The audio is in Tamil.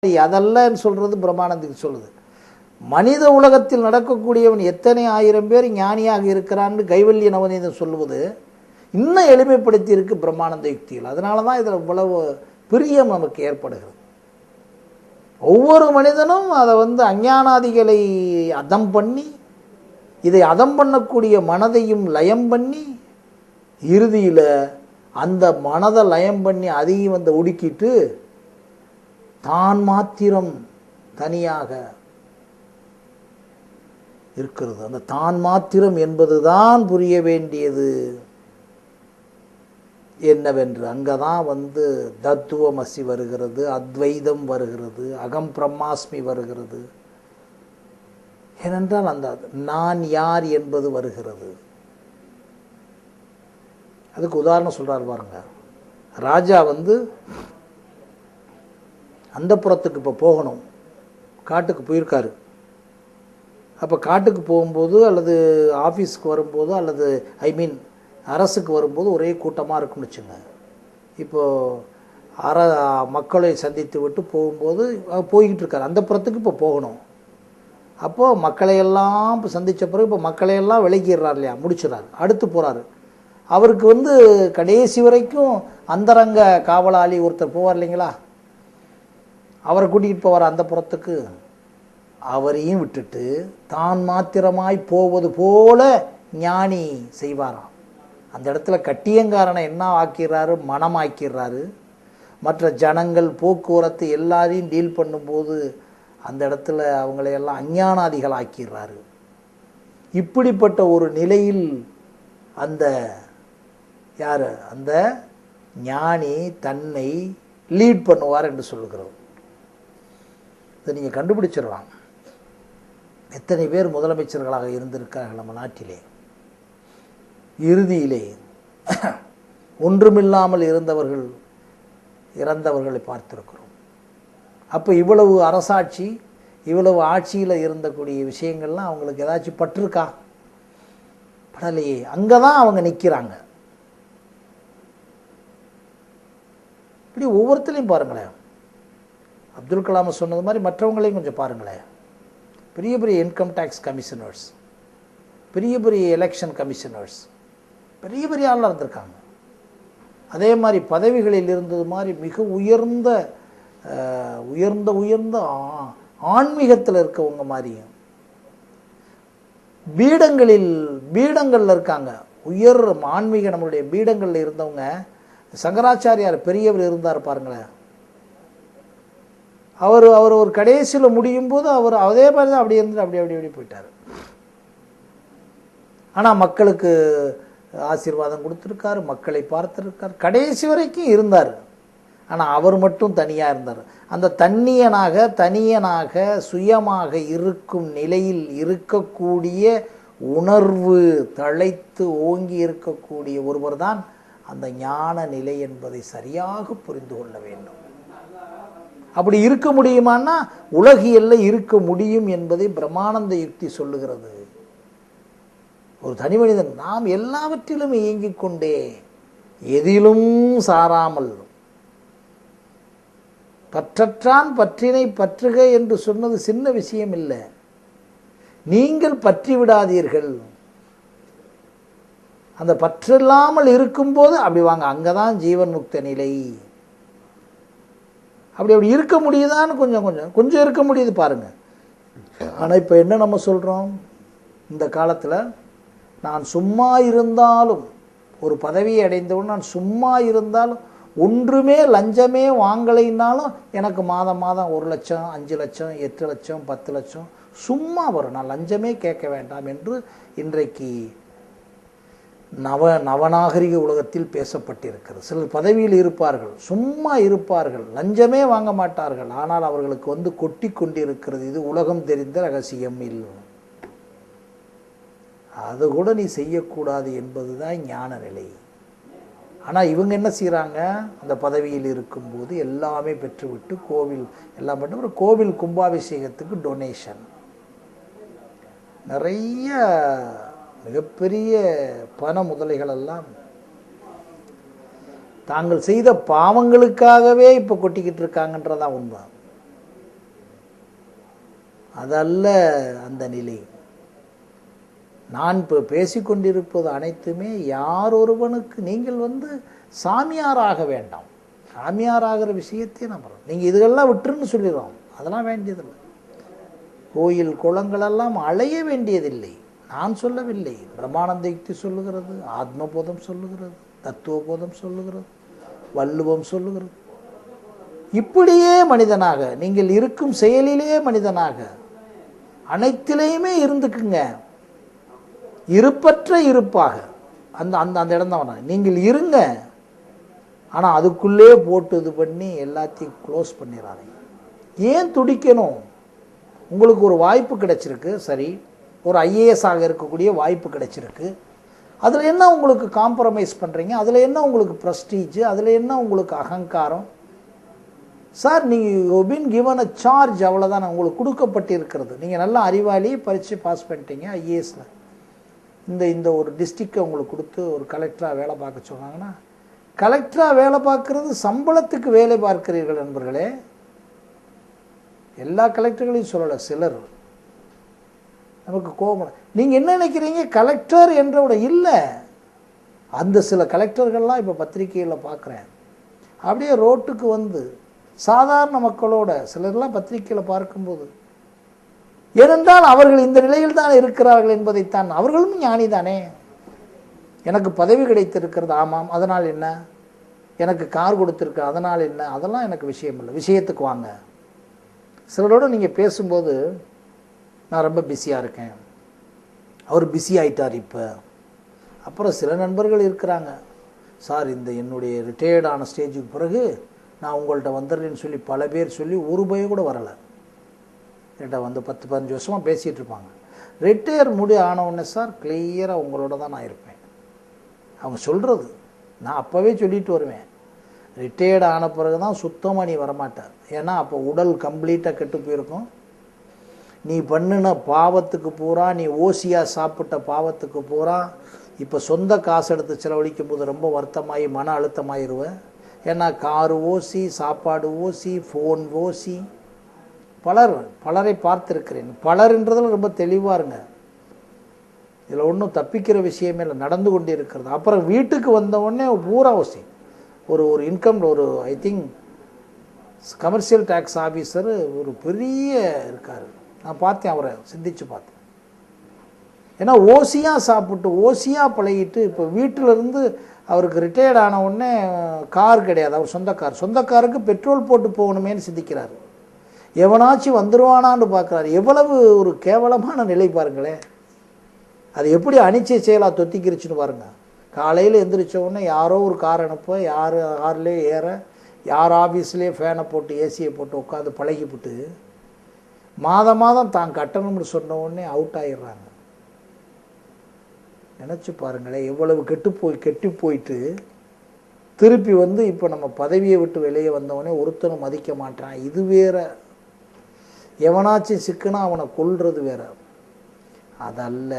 அதல்லன்னு சொல்கிறது பிரம்மானந்துக்கு சொல்லுது. மனித உலகத்தில் நடக்கக்கூடியவன் எத்தனை ஆயிரம் பேர் ஞானியாக இருக்கிறான்னு கைவல்ய நவநீதம் சொல்லுவது இன்னும் எளிமைப்படுத்தி இருக்கு பிரம்மானந்த யுக்திகள். அதனால தான் இதில் இவ்வளவு பிரியம் நமக்கு ஏற்படுகிறது. ஒவ்வொரு மனிதனும் அதை அஞ்ஞானாதிகளை அதம் பண்ணி இதை அதம் பண்ணக்கூடிய மனதையும் லயம் பண்ணி இறுதியில் அந்த மனதை லயம் பண்ணி அதையும் ஒடுக்கிட்டு தான் மாத்திரம் தனியாக இருக்கிறது. அந்த தான் மாத்திரம் என்பதுதான் புரிய வேண்டியது என்னவென்று அங்கதான் தத்துவமசி வருகிறது, அத்வைதம் வருகிறது, அகம் பிரம்மாஸ்மி வருகிறது. ஏனென்றால் அந்த நான் யார் என்பது வருகிறது. அதுக்கு உதாரணம் சொல்றாரு பாருங்க. ராஜா அந்த புறத்துக்கு இப்போ போகணும், காட்டுக்கு போயிருக்காரு. அப்போ காட்டுக்கு போகும்போது அல்லது ஆஃபீஸுக்கு வரும்போது அல்லது அரசுக்கு வரும்போது ஒரே கூட்டமாக இருக்கும்னு வச்சுங்க. இப்போது மக்களை சந்தித்து விட்டு போகும்போது போய்கிட்டு இருக்கார். அந்த புறத்துக்கு இப்போ போகணும். அப்போது மக்களையெல்லாம் இப்போ சந்தித்த பிறகு இப்போ மக்களையெல்லாம் விலக்கிடுறார் இல்லையா, முடிச்சிடறாரு. அடுத்து போகிறாரு. அவருக்கு கடைசி வரைக்கும் அந்தரங்க காவலாளி ஒருத்தர் போவார் இல்லைங்களா, அவரை கூட்டிகிட்டு போவார் அந்த புறத்துக்கு. அவரையும் விட்டுட்டு தான் மாத்திரமாய் போவது போல ஞானி செய்வாராம். அந்த இடத்துல கட்டியங்காரனை என்ன ஆக்கிறாரு, மனம் ஆக்கிறாரு. மற்ற ஜனங்கள் போக்குவரத்து எல்லாரையும் டீல் பண்ணும்போது அந்த இடத்துல அவங்களையெல்லாம் அஞ்ஞானாதிகள் ஆக்கிறாரு. இப்படிப்பட்ட ஒரு நிலையில் அந்த யார் அந்த ஞானி தன்னை லீட் பண்ணுவார் என்று சொல்லுகிறோம். இதை நீங்கள் கண்டுபிடிச்சிடலாம். எத்தனை பேர் முதலமைச்சர்களாக இருந்திருக்கார்கள் நம்ம நாட்டிலே. இறுதியிலே ஒன்றுமில்லாமல் இருந்தவர்கள் இறந்தவர்களை பார்த்திருக்கிறோம். அப்போ இவ்வளவு அரசாட்சி, இவ்வளவு ஆட்சியில் இருந்தக்கூடிய விஷயங்கள்லாம் அவங்களுக்கு ஏதாச்சும் பட்டிருக்கா? படலையே. அங்கே தான் அவங்க நிற்கிறாங்க. இப்படி ஒவ்வொருத்தரையும் பாருங்களேன். அப்துல் கலாம் சொன்னது மாதிரி மற்றவங்களையும் கொஞ்சம் பாருங்களேன். பெரிய பெரிய இன்கம் டேக்ஸ் கமிஷனர்ஸ், பெரிய பெரிய எலெக்ஷன் கமிஷனர்ஸ், பெரிய பெரிய ஆளாக இருந்திருக்காங்க. அதே மாதிரி பதவிகளில் இருந்தது மாதிரி மிக உயர்ந்த உயர்ந்த உயர்ந்த ஆன்மீகத்தில் இருக்கவங்க மாதிரியும் பீடங்களில் இருக்காங்க. உயர் ஆன்மீக நம்மளுடைய பீடங்களில் இருந்தவங்க. சங்கராச்சாரியார் பெரியவர் இருந்தார் பாருங்களேன். அவர் ஒரு கடைசியில் முடியும் போது அவர் அதே மாதிரி தான் அப்படி இருந்து அப்படி போயிட்டார். ஆனால் மக்களுக்கு ஆசீர்வாதம் கொடுத்துருக்காரு, மக்களை பார்த்துருக்கார், கடைசி வரைக்கும் இருந்தார். ஆனால் அவர் மட்டும் தனியாக இருந்தார். அந்த தனியனாக சுயமாக இருக்கும் நிலையில் இருக்கக்கூடிய உணர்வு தழைத்து ஓங்கி இருக்கக்கூடிய ஒருவர் தான் அந்த ஞான நிலை என்பதை சரியாக புரிந்து கொள்ள வேண்டும். அப்படி இருக்க முடியுமான்னா உலகியல்ல இருக்க முடியும் என்பதை பிரம்மானந்த யுக்தி சொல்லுகிறது. ஒரு தனி மனிதன் நாம் எல்லாவற்றிலும் இயங்கிக் கொண்டே எதிலும் சாராமல் பற்றற்றான் பற்றினை பற்றுக என்று சொன்னது சின்ன விஷயம் இல்லை. நீங்கள் பற்றி விடாதீர்கள். அந்த பற்றில்லாமல் இருக்கும்போது அப்படி வாங்க, அங்கதான் ஜீவன் முக்த நிலை. அப்படி இருக்க முடியுதான்னு கொஞ்சம் இருக்க முடியுது பாருங்க. ஆனால் இப்போ என்ன நம்ம சொல்கிறோம், இந்த காலத்தில் நான் சும்மா இருந்தாலும், ஒரு பதவியை அடைந்தவுடன் நான் சும்மா இருந்தாலும், ஒன்றுமே லஞ்சமே வாங்கலைன்னாலும் எனக்கு மாதம் 1 லட்சம் 5 லட்சம் 8 லட்சம் 10 லட்சம் சும்மா வரும், நான் லஞ்சமே கேட்க வேண்டாம் என்று இன்றைக்கு நவநாகரிக உலகத்தில் பேசப்பட்டிருக்கிறது. சிலர் பதவியில் இருப்பார்கள், சும்மா இருப்பார்கள், லஞ்சமே வாங்க மாட்டார்கள். ஆனால் அவர்களுக்கு கொட்டி கொண்டிருக்கிறது. இது உலகம் தெரிந்த ரகசியம் இல்லை. அது கூட நீ செய்யக்கூடாது என்பதுதான் ஞான நிலை. ஆனால் இவங்க என்ன செய்கிறாங்க, அந்த பதவியில் இருக்கும்போது எல்லாமே பெற்றுவிட்டு கோவில் எல்லாம் பண்ணி ஒரு கோவில் கும்பாபிஷேகத்துக்கு டொனேஷன், நிறைய மிகப்பெரிய பண முதலைகள் எல்லாம் தாங்கள் செய்த பாவங்களுக்காகவே இப்போ கொட்டிக்கிட்டு இருக்காங்கன்றதான் உண்மை. அதல்ல அந்த நிலை. நான் இப்போ பேசிக்கொண்டிருப்பது அனைத்துமே யார் ஒருவனுக்கு நீங்கள் சாமியாராக வேண்டாம். சாமியாராகிற விஷயத்தையே நம்புகிறோம். நீங்கள் இதுகள்லாம் விட்டுருன்னு சொல்லிடுறோம். அதெல்லாம் வேண்டியதில்லை. கோயில் குளங்களெல்லாம் அலைய வேண்டியதில்லை. நான் சொல்லவில்லை. பிரம்மானந்த யுக்தி சொல்லுகிறது, ஆத்மபோதம் சொல்லுகிறது, தத்துவபோதம் சொல்லுகிறது, வள்ளுவம் சொல்லுகிறது. இப்படியே மனிதனாக நீங்கள் இருக்கும் செயலிலே மனிதனாக அனைத்திலேயுமே இருந்துக்குங்க. இருப்பற்ற இருப்பாக அந்த அந்த அந்த இடம் தான் நீங்கள் இருங்க. ஆனால் அதுக்குள்ளே போட்டு இது பண்ணி எல்லாத்தையும் க்ளோஸ் பண்ணிடுறாங்க. ஏன் துடிக்கணும்? உங்களுக்கு ஒரு வாய்ப்பு கிடைச்சிருக்கு, சரி, ஒரு ஐஏஎஸ் ஆக இருக்கக்கூடிய வாய்ப்பு கிடைச்சிருக்கு. அதில் என்ன உங்களுக்கு காம்ப்ரமைஸ் பண்ணுறீங்க? அதில் என்ன உங்களுக்கு ப்ரெஸ்டீஜ்? அதில் என்ன உங்களுக்கு அகங்காரம்? சார், நீங்கள் பின் கிவன் அ சார்ஜ், அவ்வளோதான் உங்களுக்கு கொடுக்கப்பட்டு இருக்கிறது. நீங்கள் நல்லா அறிவாளி, பரீட்சை பாஸ் பண்ணிட்டீங்க ஐஏஎஸில். இந்த ஒரு டிஸ்ட்ரிக்டை உங்களுக்கு கொடுத்து ஒரு கலெக்டராக வேலை பார்க்க சொன்னாங்கன்னா, கலெக்டராக வேலை பார்க்கறது சம்பளத்துக்கு வேலை பார்க்கிறீர்கள் நண்பர்களே. எல்லா கலெக்டர்களையும் சொல்லலை, சிலர் நமக்கு கோபம். நீங்கள் என்ன நினைக்கிறீங்க? கலெக்டர் என்றோட இல்லை. அந்த சில கலெக்டர்கள்லாம் இப்போ பத்திரிகையில் பார்க்குறேன், அப்படியே ரோட்டுக்கு சாதாரண மக்களோட சிலர்லாம் பத்திரிகையில் பார்க்கும்போது, ஏனென்றால் அவர்கள் இந்த நிலையில் தான் இருக்கிறார்கள் என்பதைத்தான். அவர்களும் ஞானி தானே. எனக்கு பதவி கிடைத்திருக்கிறது, ஆமாம், அதனால் என்ன? எனக்கு கார் கொடுத்துருக்கு, அதனால் என்ன? அதெல்லாம் எனக்கு விஷயம் இல்லை. விஷயத்துக்கு வாங்க. சிலரோடு நீங்கள் பேசும்போது, நான் ரொம்ப பிஸியாக இருக்கேன், அவர் பிஸி ஆகிட்டார் இப்போ. அப்புறம் சில நண்பர்கள் இருக்கிறாங்க, சார் என்னுடைய ரிட்டையர்டான ஸ்டேஜுக்கு பிறகு நான் உங்கள்கிட்ட வந்துடுறேன்னு சொல்லி பல பேர் சொல்லி ஒரு பயம் கூட வரலை. என்கிட்ட 10-15 வருஷமாக பேசிகிட்டு இருப்பாங்க. ரிட்டையர் ஆனவுடனே, சார் கிளியராக உங்களோட தான் நான் இருப்பேன். அவங்க சொல்கிறது நான் அப்போவே சொல்லிட்டு வருவேன். ரிட்டையர்டு ஆன பிறகு தான் சுத்தமாக நீ வரமாட்டார். ஏன்னா அப்போ உடல் கம்ப்ளீட்டாக கெட்டு போயிருக்கும். நீ பண்ணின பாவத்துக்கு பூரா, நீ ஓசியாக சாப்பிட்ட பாவத்துக்கு பூரா இப்போ சொந்த காசு எடுத்து செலவழிக்கும் போது ரொம்ப வருத்தமாகி மன அழுத்தமாகிடுவேன். ஏன்னா காரு ஓசி, சாப்பாடு ஓசி, ஃபோன் ஓசி. பலரை பார்த்துருக்கிறேன். பலர்ன்றதில் ரொம்ப தெளிவாக இருங்க. இதில் ஒன்றும் தப்பிக்கிற விஷயமே இல்லை, நடந்து கொண்டு இருக்கிறது. அப்புறம் வீட்டுக்கு வந்தவுடனே பூரா ஓசி. ஒரு income, I think commercial tax officer ஒரு பெரிய இருக்கார். நான் பார்த்தேன், அவரை சிந்திச்சு பார்த்தேன். ஏன்னா ஓசியாக சாப்பிட்டு ஓசியாக பழகிட்டு இப்போ வீட்டிலேருந்து அவருக்கு ரிட்டையர்ட் ஆன உடனே கார் கிடையாது, அவர் சொந்த காருக்கு பெட்ரோல் போட்டு போகணுமேனு சிந்திக்கிறார். எவனாச்சும் வந்துடுவானான்னு பார்க்குறாரு. எவ்வளவு ஒரு கேவலமான நிலை பாருங்களேன். அது எப்படி அனிச்சை செயலாக தொத்திக்கிருச்சுன்னு பாருங்கள். காலையில் எந்திரிச்ச உடனே யாரோ ஒரு கார் அனுப்ப, யார் கார்லேயே ஏற, யார் ஆஃபீஸ்லேயே ஃபேனை போட்டு ஏசியை போட்டு உட்காந்து பழகிவிட்டு மாதம் தான் கட்டணும்னு சொன்ன உடனே அவுட் ஆகிடுறாங்க. நினச்சி பாருங்களேன், எவ்வளவு கெட்டு போயிட்டு திருப்பி இப்போ நம்ம பதவியை விட்டு வெளியே வந்தவொடனே ஒருத்தனும் மதிக்க மாட்டான். இது வேற. எவனாச்சும் சிக்குனா அவனை கொல்றது வேற. அதல்ல.